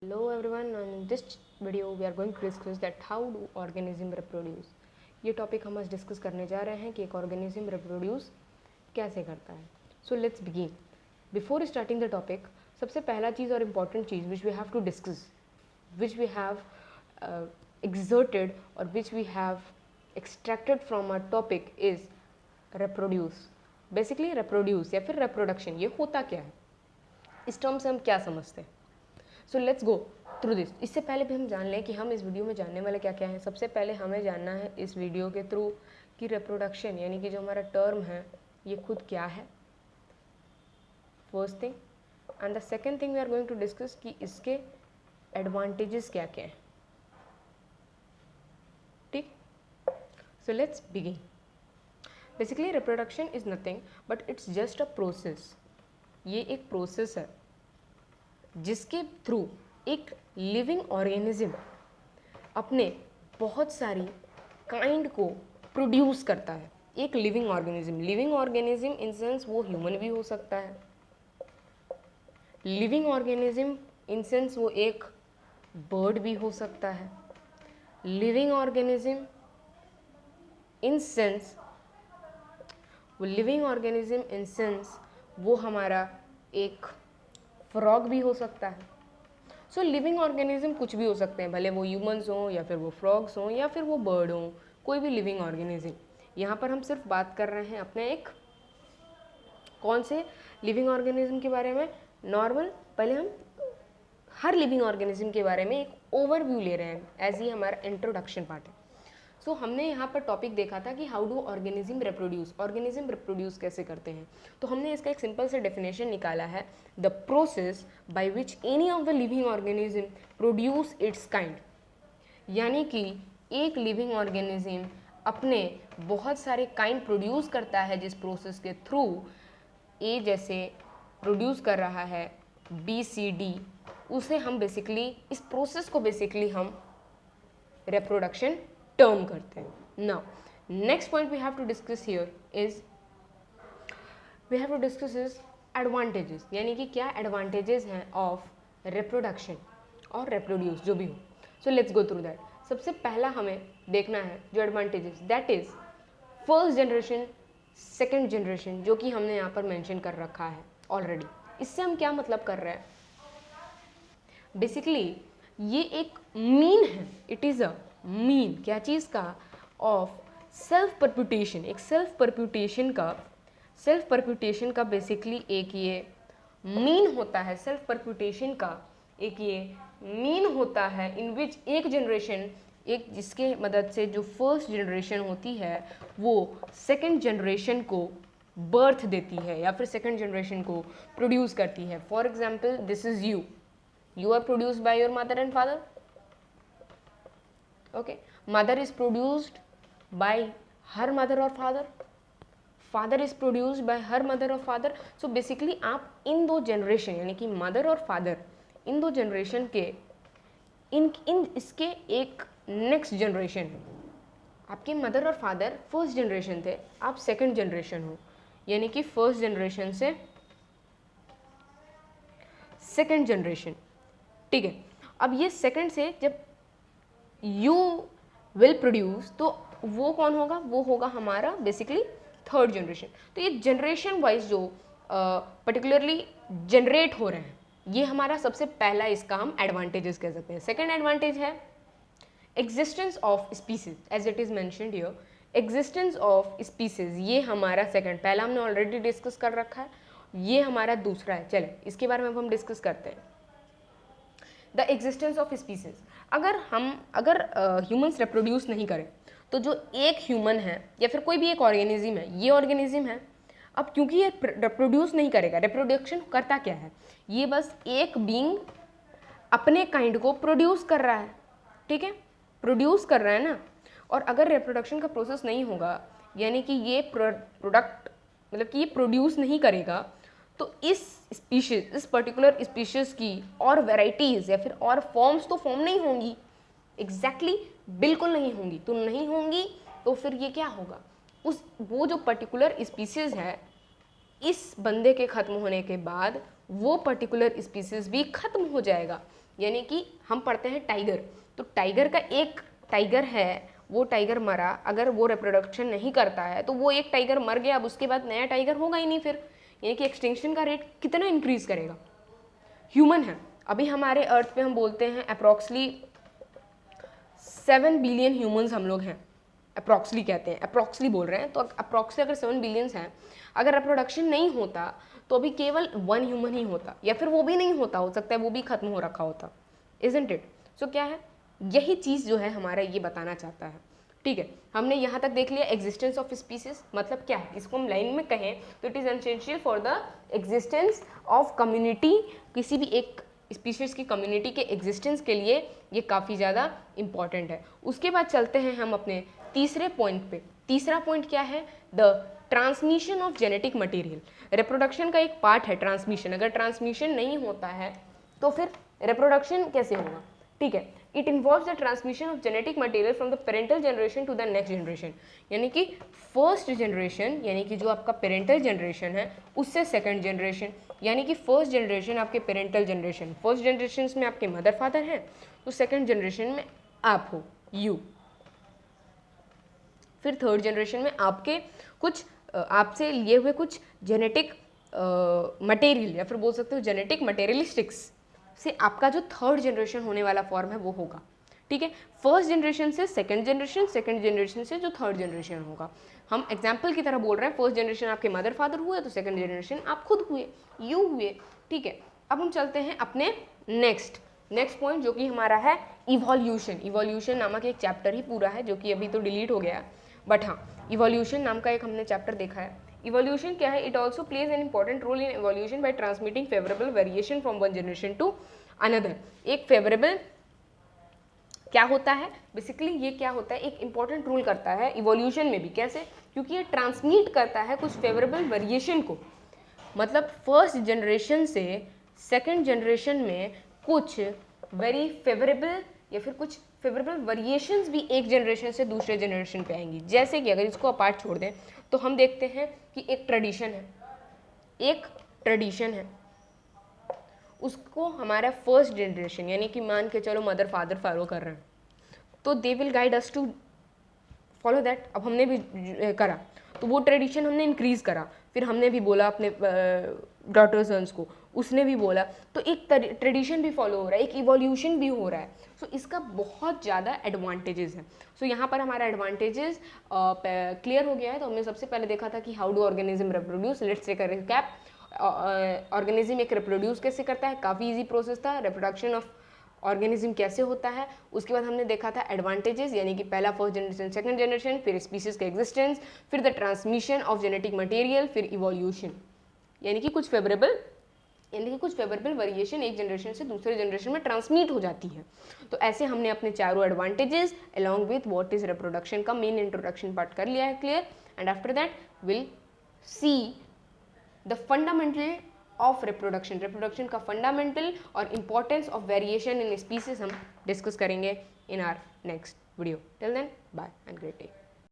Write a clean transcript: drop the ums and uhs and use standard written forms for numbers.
Hello everyone, in this video we are going to discuss that how do organism reproduce. ये topic हम आज discuss करने जा रहे हैं कि एक ऑर्गेनिज्म रिप्रोड्यूस कैसे करता है. So let's begin. Before starting the topic, सबसे पहला चीज़ और इम्पॉर्टेंट चीज़ which we have to discuss, which we have exerted or which we have extracted from our topic is reproduce. Basically reproduce या फिर reproduction, ये होता क्या है, इस टर्म से हम क्या समझते हैं. So let's go through this. इससे पहले भी हम जान लें कि हम इस वीडियो में जानने वाले क्या क्या हैं. सबसे पहले हमें जानना है इस वीडियो के थ्रू कि रिप्रोडक्शन यानी कि जो हमारा टर्म है ये खुद क्या है, first thing. And the second thing we are going to discuss कि इसके एडवांटेजेस क्या क्या हैं. ठीक, so let's begin. Basically reproduction is nothing but it's just a process. ये एक प्रोसेस है जिसके थ्रू एक लिविंग ऑर्गेनिज्म अपने बहुत सारी काइंड को प्रोड्यूस करता है. एक लिविंग ऑर्गेनिज्म इन सेंस वो ह्यूमन भी हो सकता है. लिविंग ऑर्गेनिज्म इन सेंस वो एक बर्ड भी हो सकता है. लिविंग ऑर्गेनिज्म इन सेंस वो हमारा एक फ्रॉग भी हो सकता है. सो लिविंग ऑर्गेनिज्म कुछ भी हो सकते हैं, भले वो ह्यूमन्स हों या फिर वो फ्रॉग्स हों या फिर वो बर्ड हों, कोई भी लिविंग ऑर्गेनिज्म. यहाँ पर हम सिर्फ बात कर रहे हैं अपने एक कौन से लिविंग ऑर्गेनिज्म के बारे में, नॉर्मल. पहले हम हर लिविंग ऑर्गेनिज्म के बारे में एक ओवरव्यू ले रहे हैं एज ही हमारा इंट्रोडक्शन पार्ट है. सो हमने यहाँ पर टॉपिक देखा था कि हाउ डू ऑर्गेनिज्म रिप्रोड्यूस कैसे करते हैं. तो हमने इसका एक सिंपल से डेफिनेशन निकाला है, the process by which any of the living organism produce it's kind. यानी कि एक लिविंग ऑर्गेनिज्म अपने बहुत सारे काइंड प्रोड्यूस करता है जिस प्रोसेस के थ्रू ए जैसे प्रोड्यूस कर रहा है बी सी डी, उसे हम बेसिकली इस प्रोसेस को बेसिकली हम रिप्रोडक्शन टर्म करते हैं. Now next point we have to discuss here is advantages. यानी कि क्या एडवांटेजेस हैं ऑफ रिप्रोडक्शन और रिप्रोड्यूस जो भी हो. So let's go through that. सबसे पहला हमें देखना है जो advantages, that is first generation, second generation, जो कि हमने यहाँ पर मेंशन कर रखा है ऑलरेडी. इससे हम क्या मतलब कर रहे हैं, बेसिकली ये एक मीन है. इट इज़ अ मीन, क्या चीज़ का, ऑफ सेल्फ परप्यूटेशन. एक सेल्फ परप्यूटेशन का बेसिकली एक ये मीन होता है. सेल्फ परप्यूटेशन का एक ये मीन होता है इन विच एक जनरेशन, एक जिसके मदद से जो फर्स्ट जनरेशन होती है वो सेकंड जनरेशन को बर्थ देती है या फिर सेकंड जनरेशन को प्रोड्यूस करती है. For example, this is you are produced by your mother and father. Okay, mother is produced by her mother or father is produced by her mother or father. So basically आप इन दो generation यानी कि mother और father, इन दो generation के इन इसके एक next generation है. आपके मदर और फादर फर्स्ट जनरेशन थे, आप सेकंड जनरेशन हो, यानी कि फर्स्ट जनरेशन से सेकंड जनरेशन. ठीक है, अब ये सेकंड से जब यू विल प्रोड्यूस तो वो कौन होगा, वो होगा हमारा बेसिकली थर्ड जनरेशन. तो ये जनरेशन वाइज जो पर्टिकुलरली जनरेट हो रहे हैं, ये हमारा सबसे पहला इसका हम एडवांटेजेस कह सकते हैं. सेकंड एडवांटेज है existence of species, as it is mentioned here. Existence of species ये हमारा सेकंड, पहला हमने ऑलरेडी डिस्कस कर रखा है, ये हमारा दूसरा है. चले इसके बारे में अब हम डिस्कस करते हैं. The existence of species. अगर ह्यूमन्स रिप्रोड्यूस नहीं करें तो जो एक ह्यूमन है या फिर कोई भी एक ऑर्गेनिज्म है, ये ऑर्गेनिज्म है, अब क्योंकि ये रिप्रोड्यूस नहीं करेगा, रिप्रोडक्शन करता क्या है, ये बस एक बीइंग अपने काइंड को प्रोड्यूस कर रहा है. ठीक है, प्रोड्यूस कर रहा है ना. और अगर रिप्रोडक्शन का प्रोसेस नहीं होगा, यानी कि ये प्रोडक्ट मतलब कि ये प्रोड्यूस नहीं करेगा, तो इस पर्टिकुलर स्पीशीज की और वेराइटीज़ या फिर और फॉर्म्स तो फॉर्म नहीं होंगी. एग्जैक्टली बिल्कुल नहीं होंगी. तो नहीं होंगी तो फिर ये क्या होगा, वो जो पर्टिकुलर स्पीशीज है इस बंदे के ख़त्म होने के बाद वो पर्टिकुलर स्पीसीज भी खत्म हो जाएगा. यानी कि हम पढ़ते हैं टाइगर, तो टाइगर का एक टाइगर है, वो टाइगर मरा, अगर वो रिप्रोडक्शन नहीं करता है तो वो एक टाइगर मर गया, अब उसके बाद नया टाइगर होगा ही नहीं फिर, यानी कि एक्सटिंक्शन का रेट कितना इंक्रीज करेगा। ह्यूमन है, अभी हमारे अर्थ पे हम बोलते हैं अप्रॉक्सली 7 बिलियन ह्यूमंस हम लोग हैं, अप्रॉक्सली कहते हैं, अप्रॉक्सली बोल रहे हैं, तो अप्रॉक्सली अगर 7 बिलियंस हैं, अगर रिप्रोडक्शन नहीं होता तो अभी केवल 1 ह्यूमन ही होता, या फिर वो भी नहीं होता, हो सकता है वो भी खत्म हो रखा होता, इजंट इट। सो क्या है, यही चीज़ जो है हमारा ये बताना चाहता है। ठीक है, हमने यहाँ तक देख लिया एग्जिस्टेंस ऑफ स्पीसीज मतलब क्या है, इसको हम लाइन में कहें तो it is essential for the existence of community, किसी भी एक स्पीशीज़ की कम्युनिटी के एग्जिस्टेंस के लिए ये काफ़ी ज़्यादा इंपॉर्टेंट है। उसके बाद चलते हैं हम अपने तीसरे पॉइंट पे। तीसरा पॉइंट क्या है, the transmission of genetic material. Reproduction का एक पार्ट है ट्रांसमिशन, अगर ट्रांसमिशन नहीं होता है तो फिर रिप्रोडक्शन कैसे होगा। ठीक है, it involves the transmission of genetic material from the parental generation to the next generation, यानी कि फर्स्ट जनरेशन, यानी कि जो आपका पेरेंटल जनरेशन है उससे सेकंड जनरेशन, यानी कि फर्स्ट जनरेशन आपके पेरेंटल जनरेशन, फर्स्ट जनरेशन में आपके मदर फादर हैं, तो सेकंड जनरेशन में आप हो, यू, फिर थर्ड जनरेशन में आपके कुछ आपसे लिए हुए कुछ जेनेटिक मटेरियल या फिर बोल सकते हो जेनेटिक मटेरियलिस्टिक्स से आपका जो थर्ड जनरेशन होने वाला फॉर्म है वो होगा। ठीक है, फर्स्ट जनरेशन से सेकंड जनरेशन, सेकंड जनरेशन से जो थर्ड जनरेशन होगा। हम एग्जाम्पल की तरह बोल रहे हैं, फर्स्ट जनरेशन आपके मदर फादर हुए तो सेकंड जनरेशन आप खुद हुए, यू हुए। ठीक है, अब हम चलते हैं अपने नेक्स्ट पॉइंट जो कि हमारा है इवोल्यूशन। इवोल्यूशन नामक एक चैप्टर ही पूरा है जो कि अभी तो डिलीट हो गया, बट हाँ इवोल्यूशन नाम का एक हमने चैप्टर देखा है। इवोल्यूशन क्या है, it also plays an important role in evolution by transmitting favourable variation from one generation to another. एक फेवरेबल क्या होता है, बेसिकली ये क्या होता है, एक इंपॉर्टेंट रोल करता है इवोल्यूशन में भी। कैसे, क्योंकि ये ट्रांसमिट करता है कुछ फेवरेबल वेरिएशन को, मतलब फर्स्ट जनरेशन से सेकंड जनरेशन में कुछ वेरी फेवरेबल या फिर कुछ फेवरेबल वेरिएशंस भी एक जनरेशन से दूसरे जनरेशन पे आएंगी। जैसे कि अगर इसको अपार्ट छोड़ दें तो हम देखते हैं कि एक ट्रेडिशन है, उसको हमारा फर्स्ट जनरेशन यानी कि मान के चलो मदर फादर फॉलो कर रहे हैं, तो they will guide us to follow that. अब हमने भी करा तो वो ट्रेडिशन हमने इंक्रीज़ करा, फिर हमने भी बोला अपने डॉटर सन्स को, उसने भी बोला, तो एक ट्रेडिशन भी फॉलो हो रहा है, एक इवोल्यूशन भी हो रहा है। सो इसका बहुत ज़्यादा एडवांटेजेस है। सो यहाँ पर हमारा एडवांटेजेस क्लियर हो गया है। तो हमने सबसे पहले देखा था कि how do organism reproduce, let's take a recap. Organism एक रिप्रोड्यूस कैसे करता है, काफ़ी इजी प्रोसेस था। रिप्रोडक्शन ऑफ ऑर्गेनिज्म कैसे होता है, उसके बाद हमने देखा था एडवांटेजेस, यानी कि पहला फर्स्ट जनरेशन, सेकंड जनरेशन, फिर स्पीसीज का एग्जिस्टेंस, फिर the transmission of genetic material, फिर इवोल्यूशन, यानी कि कुछ फेवरेबल वेरिएशन एक जनरेशन से दूसरे जनरेशन में ट्रांसमिट हो जाती है। तो ऐसे हमने अपने चारों advantages along with what is reproduction का मेन इंट्रोडक्शन पार्ट कर लिया है clear. And after that will see the fundamental of reproduction का फंडामेंटल और importance of variation in species हम डिस्कस करेंगे in our next video. Till then bye and great day.